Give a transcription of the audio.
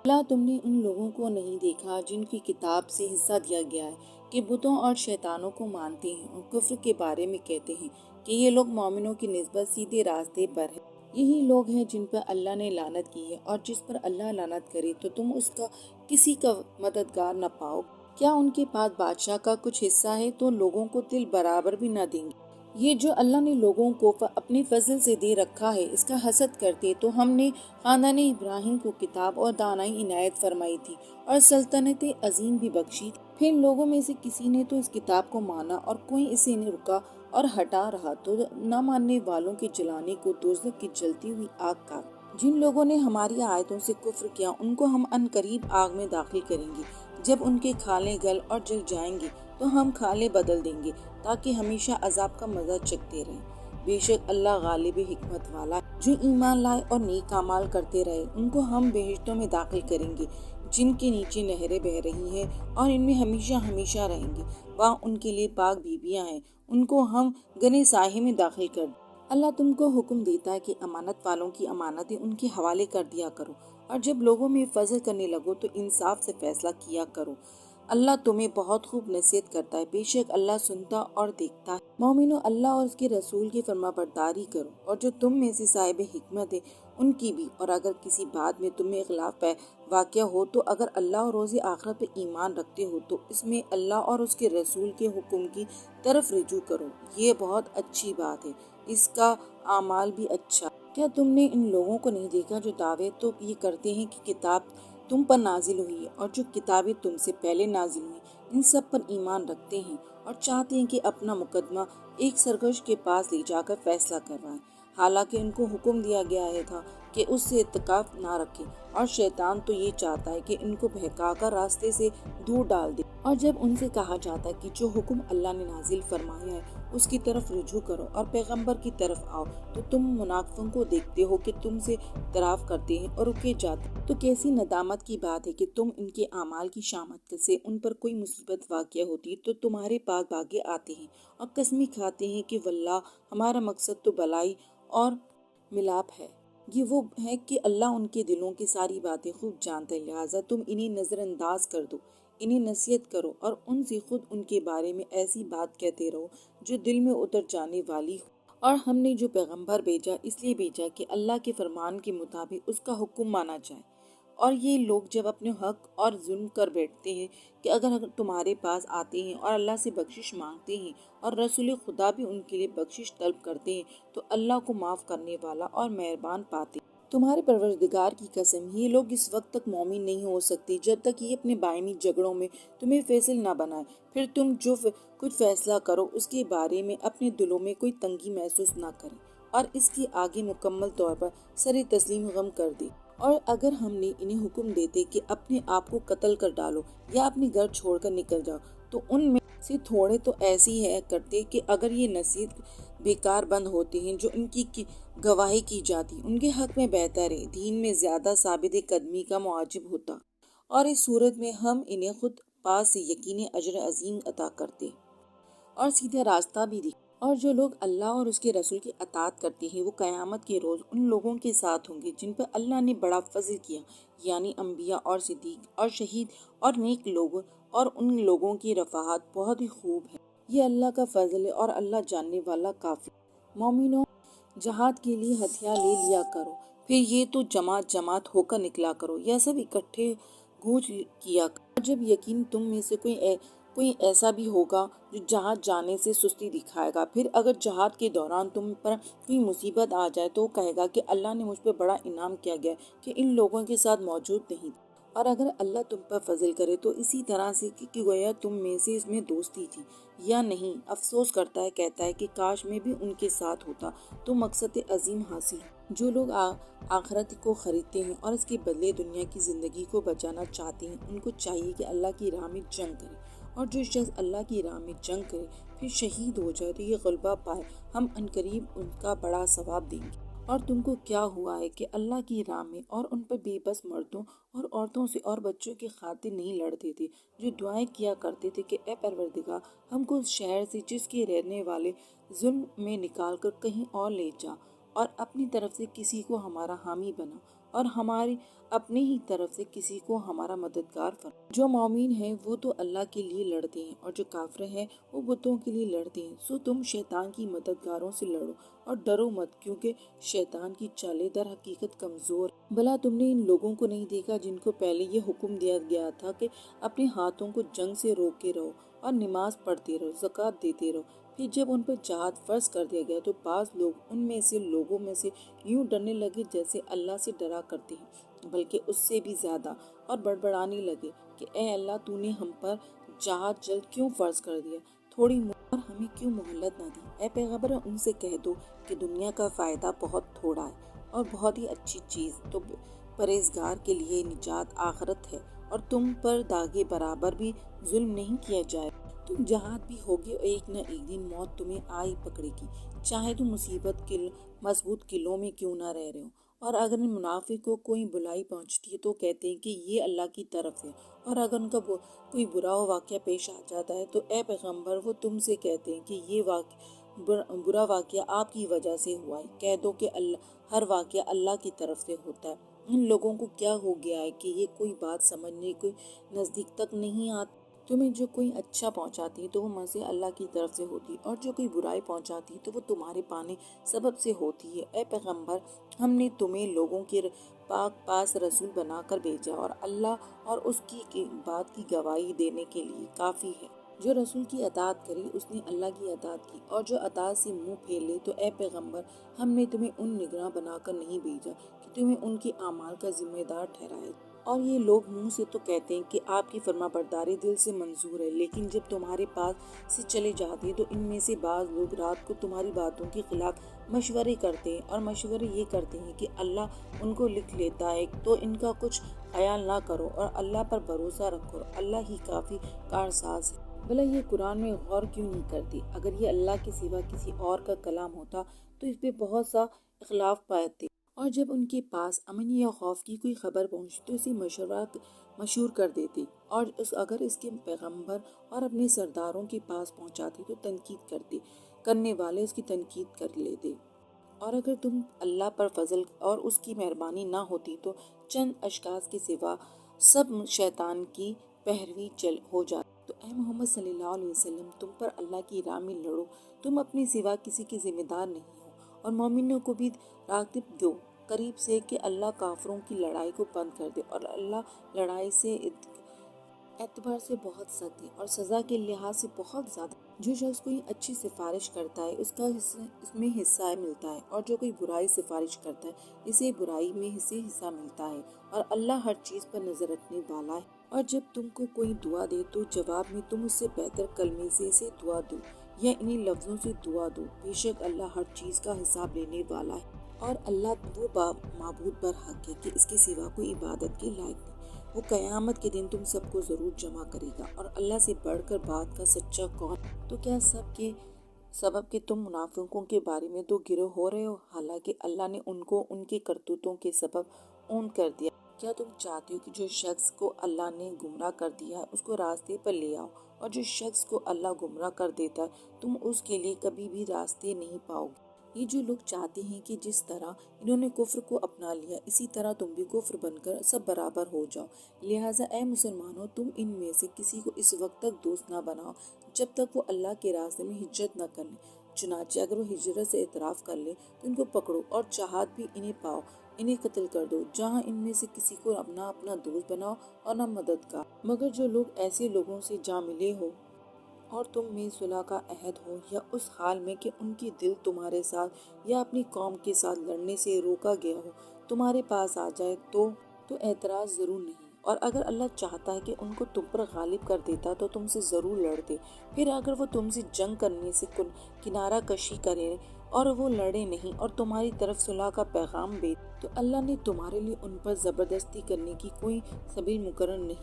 اللہ تم نے ان لوگوں کو نہیں دیکھا جن کی کتاب سے حصہ دیا گیا ہے کہ بتوں اور شیطانوں کو مانتے ہیں اور کفر کے بارے میں کہتے ہیں کہ یہ لوگ مومنوں کی نسبت سیدھے راستے پر ہیں۔ یہی لوگ ہیں جن پر اللہ نے لعنت کی ہے، اور جس پر اللہ لعنت کرے تو تم اس کا کسی کا مددگار نہ پاؤ۔ کیا ان کے پاس بادشاہ کا کچھ حصہ ہے تو لوگوں کو تل برابر بھی نہ دیں گے۔ یہ جو اللہ نے لوگوں کو اپنے فضل سے دے رکھا ہے اس کا حسد کرتے تو ہم نے خاندان ابراہیم کو کتاب اور دانائی عنایت فرمائی تھی اور سلطنت عظیم بھی بخشی تھی۔ پھر لوگوں میں سے کسی نے تو اس کتاب کو مانا اور کوئی اسے نے رکا اور ہٹا رہا تو نہ ماننے والوں کے جلانے کو دوزخ کی جلتی ہوئی آگ کا۔ جن لوگوں نے ہماری آیتوں سے کفر کیا ان کو ہم ان قریب آگ میں داخل کریں گے۔ جب ان کے کھالیں گل اور جل جائیں گے تو ہم کھالیں بدل دیں گے تاکہ ہمیشہ عذاب کا مزہ چکھتے رہیں۔ بے شک اللہ غالب حکمت والا ہے۔ جو ایمان لائے اور نیک اعمال کرتے رہے ان کو ہم بہشتوں میں داخل کریں گے جن کے نیچے نہریں بہہ رہی ہیں اور ان میں ہمیشہ ہمیشہ رہیں گے۔ وہاں ان کے لیے پاک بیویاں ہیں، ان کو ہم گھنے سائے میں داخل کر دیں۔ اللہ تم کو حکم دیتا ہے کہ امانت والوں کی امانتیں ان کے حوالے کر دیا کرو، اور جب لوگوں میں فضل کرنے لگو تو انصاف سے فیصلہ کیا کرو۔ اللہ تمہیں بہت خوب نصیحت کرتا ہے، بے شک اللہ سنتا اور دیکھتا ہے۔ مومنو، اللہ اور اس کے رسول کی فرما برداری کرو، اور جو تم میں سے صاحب حکمت ہے ان کی بھی، اور اگر کسی بات میں تم میں اختلاف واقع ہو تو اگر اللہ اور روز آخرت پہ ایمان رکھتے ہو تو اس میں اللہ اور اس کے رسول کے حکم کی طرف رجوع کرو، یہ بہت اچھی بات ہے، اس کا اعمال بھی اچھا۔ کیا تم نے ان لوگوں کو نہیں دیکھا جو دعوے تو یہ کرتے ہیں کہ کتاب تم پر نازل ہوئی ہے، اور جو کتابیں تم سے پہلے نازل ہوئی ان سب پر ایمان رکھتے ہیں اور چاہتے ہیں کہ اپنا مقدمہ ایک سرکش کے پاس لے جا کر فیصلہ کروائیں، حالانکہ ان کو حکم دیا گیا تھا کہ اس سے اتکاف نہ رکھیں، اور شیطان تو یہ چاہتا ہے کہ ان کو بہکا کر راستے سے دور ڈال دے۔ اور جب ان سے کہا جاتا ہے کہ جو حکم اللہ نے نازل فرمایا ہے اس کی طرف رجوع کرو اور پیغمبر کی طرف آؤ تو تم منافقوں کو دیکھتے ہو کہ تم سے اعتراف کرتے ہیں اور رکے جاتے ہیں۔ تو کیسی ندامت کی بات ہے کہ تم ان کے اعمال کی شامت سے ان پر کوئی مصیبت واقع ہوتی تو تمہارے پاس بھاگے آتے ہیں اور قسمیں کھاتے ہیں کہ واللہ ہمارا مقصد تو بھلائی اور ملاپ ہے۔ یہ وہ ہے کہ اللہ ان کے دلوں کی ساری باتیں خوب جانتا ہے، لہٰذا تم انہیں نظر انداز کر دو، انہیں نصیحت کرو اور ان سے خود ان کے بارے میں ایسی بات کہتے رہو جو دل میں اتر جانے والی ہو۔ اور ہم نے جو پیغمبر بھیجا اس لیے بھیجا کہ اللہ کے فرمان کے مطابق اس کا حکم مانا جائے۔ اور یہ لوگ جب اپنے حق اور ظلم کر بیٹھتے ہیں کہ اگر تمہارے پاس آتے ہیں اور اللہ سے بخشش مانگتے ہیں اور رسول خدا بھی ان کے لیے بخشش طلب کرتے ہیں تو اللہ کو معاف کرنے والا اور مہربان پاتے ہیں۔ تمہارے پروردگار کی قسم، یہ لوگ اس وقت تک مومن نہیں ہو سکتے جب تک یہ اپنے باہمی جھگڑوں میں تمہیں فیصل نہ بنائے، پھر تم جو کچھ فیصلہ کرو اس کے بارے میں اپنے دلوں میں کوئی تنگی محسوس نہ کریں اور اس کے آگے مکمل طور پر سر تسلیم غم کر دے۔ اور اگر ہم نے انہیں حکم دیتے کہ اپنے آپ کو قتل کر ڈالو یا اپنے گھر چھوڑ کر نکل جاؤ تو ان میں سے تھوڑے تو ایسے ہی کرتے کہ اگر یہ نصیحت بیکار بند ہوتے ہیں جو ان کی گواہی کی جاتی ان کے حق میں بہتر ہے، دین میں زیادہ ثابت قدمی کا موجب ہوتا، اور اس صورت میں ہم انہیں خود پاس سے یقینی اجر عظیم عطا کرتے اور سیدھا راستہ بھی دکھاتے۔ اور جو لوگ اللہ اور اس کے رسول کی اطاعت کرتے ہیں وہ قیامت کے روز ان لوگوں کے ساتھ ہوں گے جن پر اللہ نے بڑا فضل کیا، یعنی انبیاء اور صدیق اور شہید اور نیک لوگ، اور ان لوگوں کی رفعت بہت ہی خوب ہے۔ یہ اللہ کا فضل ہے اور اللہ جاننے والا کافی۔ مومنوں، جہاد کے لیے ہتھیار لے لیا کرو، پھر یہ تو جماعت جماعت ہو کر نکلا کرو یا سب اکٹھے کوچ کیا کرو۔ اور جب یقین تم میں سے کوئی ایسا بھی ہوگا جو جہاد جانے سے سستی دکھائے گا، پھر اگر جہاد کے دوران تم پر کوئی مصیبت آ جائے تو وہ کہے گا کہ اللہ نے مجھ پہ بڑا انعام کیا گیا کہ ان لوگوں کے ساتھ موجود نہیں تھا، اور اگر اللہ تم پر فضل کرے تو اسی طرح سے کہ گویا تم میں سے اس میں دوستی تھی یا نہیں، افسوس کرتا ہے، کہتا ہے کہ کاش میں بھی ان کے ساتھ ہوتا تو مقصد عظیم حاصل ہو۔ جو لوگ آخرت کو خریدتے ہیں اور اس کے بدلے دنیا کی زندگی کو بچانا چاہتے ہیں ان کو چاہیے کہ اللہ کی راہ میں جنگ کرے، اور جو شخص اللہ کی راہ میں جنگ کرے پھر شہید ہو جائے تو یہ غلبہ پائے، ہم عنقریب ان کا بڑا ثواب دیں گے۔ اور تم کو کیا ہوا ہے کہ اللہ کی راہ میں اور ان پر بے بس مردوں اور عورتوں سے اور بچوں کی خاطر نہیں لڑتے تھے، جو دعائیں کیا کرتے تھے کہ اے پروردگار ہم کو اس شہر سے جس کے رہنے والے ظلم میں نکال کر کہیں اور لے جا، اور اپنی طرف سے کسی کو ہمارا حامی بنا اور ہماری اپنے ہی طرف سے کسی کو ہمارا مددگار بنا۔ جو مومن ہیں وہ تو اللہ کے لیے لڑتے ہیں اور جو کافر ہیں وہ بتوں کے لیے لڑتے ہیں۔ سو تم شیطان کی مددگاروں سے لڑو اور ڈرو مت، کیونکہ شیطان کی چالیں در حقیقت کمزور ہیں۔ بھلا تم نے ان لوگوں کو نہیں دیکھا جن کو پہلے یہ حکم دیا گیا تھا کہ اپنے ہاتھوں کو جنگ سے روکے رہو اور نماز پڑھتے رہو، زکوٰۃ دیتے رہو؟ پھر جب ان پر جہاد فرض کر دیا گیا تو بعض لوگ ان میں سے لوگوں میں سے یوں ڈرنے لگے جیسے اللہ سے ڈرا کرتے ہیں، بلکہ اس سے بھی زیادہ، اور بڑبڑانے لگے کہ اے اللہ، تو نے ہم پر جہاد جلد کیوں فرض کر دیا، تھوڑی اور ہمیں کیوں مہلت نہ دی؟ اے پیغمبر، ان سے کہہ دو کہ دنیا کا فائدہ بہت تھوڑا ہے اور بہت ہی اچھی چیز تو پرہیزگار کے لیے نجات آخرت ہے، اور تم پر داغے برابر بھی ظلم نہیں کیا جائے۔ تم جہاد بھی ہوگے اور ایک نہ ایک دن موت تمہیں آئی پکڑے گی، چاہے تم مضبوط قلعوں میں کیوں نہ رہ رہے ہو۔ اور اگر ان منافق کو کوئی بلائی پہنچتی ہے تو کہتے ہیں کہ یہ اللہ کی طرف ہے، اور اگر ان کا کوئی برا واقعہ پیش آ جاتا ہے تو اے پیغمبر، وہ تم سے کہتے ہیں کہ یہ برا واقعہ آپ کی وجہ سے ہوا ہے۔ کہہ دو کہ ہر واقعہ اللہ کی طرف سے ہوتا ہے۔ ان لوگوں کو کیا ہو گیا ہے کہ یہ کوئی بات سمجھنے کوئی نزدیک تک نہیں آتی؟ تمہیں جو کوئی اچھا پہنچاتی ہے تو وہ مزے اللہ کی طرف سے ہوتی ہے، اور جو کوئی برائی پہنچاتی ہے تو وہ تمہارے پانے سبب سے ہوتی ہے۔ اے پیغمبر، ہم نے تمہیں لوگوں کے پاس رسول بنا کر بھیجا، اور اللہ اور اس کی بات کی گواہی دینے کے لیے کافی ہے۔ جو رسول کی اطاعت کرے اس نے اللہ کی اطاعت کی، اور جو اطاعت سے منہ پھیر لے تو اے پیغمبر، ہم نے تمہیں ان نگراں بنا کر نہیں بھیجا کہ تمہیں ان کے اعمال کا ذمہ دار ٹھہرائے۔ اور یہ لوگ منہ سے تو کہتے ہیں کہ آپ کی فرما برداری دل سے منظور ہے، لیکن جب تمہارے پاس سے چلے جاتے ہیں تو ان میں سے بعض لوگ رات کو تمہاری باتوں کے خلاف مشورے کرتے ہیں، اور مشورے یہ کرتے ہیں کہ اللہ ان کو لکھ لیتا ہے، تو ان کا کچھ خیال نہ کرو اور اللہ پر بھروسہ رکھو، اللہ ہی کافی کارساز ہے۔ بھلا یہ قرآن میں غور کیوں نہیں کرتے؟ اگر یہ اللہ کے سوا کسی اور کا کلام ہوتا تو اس پہ بہت سا اختلاف پاتے، اور جب ان کے پاس امن یا خوف کی کوئی خبر پہنچتی تو اسے مشہور کر دیتے، اور اگر اس کے پیغمبر اور اپنے سرداروں کے پاس پہنچاتے تو تنقید کرنے والے اس کی تنقید کر لیتے۔ اور اگر تم اللہ پر فضل اور اس کی مہربانی نہ ہوتی تو چند اشخاص کے سوا سب شیطان کی پیروی ہو جاتی۔ تو اے محمد صلی اللہ علیہ وسلم، تم پر اللہ کی راہ میں لڑو، تم اپنے سوا کسی کے ذمہ دار نہیں ہو، اور مومنوں کو بھی راغب دو قریب سے کہ اللہ کافروں کی لڑائی کو بند کر دے، اور اللہ لڑائی سے اعتبار سے بہت سخت ہے اور سزا کے لحاظ سے بہت زیادہ۔ جو شخص کوئی اچھی سفارش کرتا ہے اس میں حصہ ملتا ہے، اور جو کوئی برائی سفارش کرتا ہے اسے برائی میں حصہ ملتا ہے، اور اللہ ہر چیز پر نظر رکھنے والا ہے۔ اور جب تم کو کوئی دعا دے تو جواب میں تم اس سے بہتر کلمے سے اسے دعا دو یا انہیں لفظوں سے دعا دو، بے شک اللہ ہر چیز کا حساب لینے والا ہے، اور اللہ وہ معبود برحق ہے کہ اس کے سوا کوئی عبادت کے لائق نہیں۔ وہ قیامت کے دن تم سب کو ضرور جمع کرے گا، اور اللہ سے بڑھ کر بات کا سچا کون؟ تو کیا سب کے سبب کہ تم منافقوں کے بارے میں دو گروہ ہو رہے ہو، حالانکہ اللہ نے ان کو ان کے کرتوتوں کے سبب اون کر دیا۔ کیا تم چاہتے ہو کہ جو شخص کو اللہ نے گمراہ کر دیا ہے اس کو راستے پر لے آؤ، اور جو شخص کو اللہ گمراہ کر دیتا ہے تم اس کے لیے کبھی بھی راستے نہیں پاؤ گے؟ یہ جو لوگ چاہتے ہیں کہ جس طرح انہوں نے کفر کو اپنا لیا اسی طرح تم بھی کفر بن کر سب برابر ہو جاؤ، لہٰذا اے مسلمانوں، تم ان میں سے کسی کو اس وقت تک دوست نہ بناؤ جب تک وہ اللہ کے راستے میں ہجرت نہ کر لیں۔ چنانچہ اگر وہ ہجرت سے اعتراف کر لیں تو ان کو پکڑو اور چاہت بھی انہیں پاؤ، انہیں قتل کر دو، جہاں ان میں سے کسی کو اپنا دوست بناؤ اور نہ مددگار، مگر جو لوگ ایسے لوگوں سے جا ملے ہو اور تم میں صلح کا عہد ہو، یا اس حال میں کہ ان کی دل تمہارے ساتھ یا اپنی قوم کے ساتھ لڑنے سے روکا گیا ہو، تمہارے پاس آ جائے تو اعتراض ضرور نہیں، اور اگر اللہ چاہتا ہے کہ ان کو تم پر غالب کر دیتا تو تم سے ضرور لڑتے۔ پھر اگر وہ تم سے جنگ کرنے سے کنارہ کشی کرے اور وہ لڑے نہیں اور تمہاری طرف صلح کا پیغام بھیجے تو اللہ نے تمہارے لیے ان پر زبردستی کرنے کی کوئی سبیل مقرر نہیں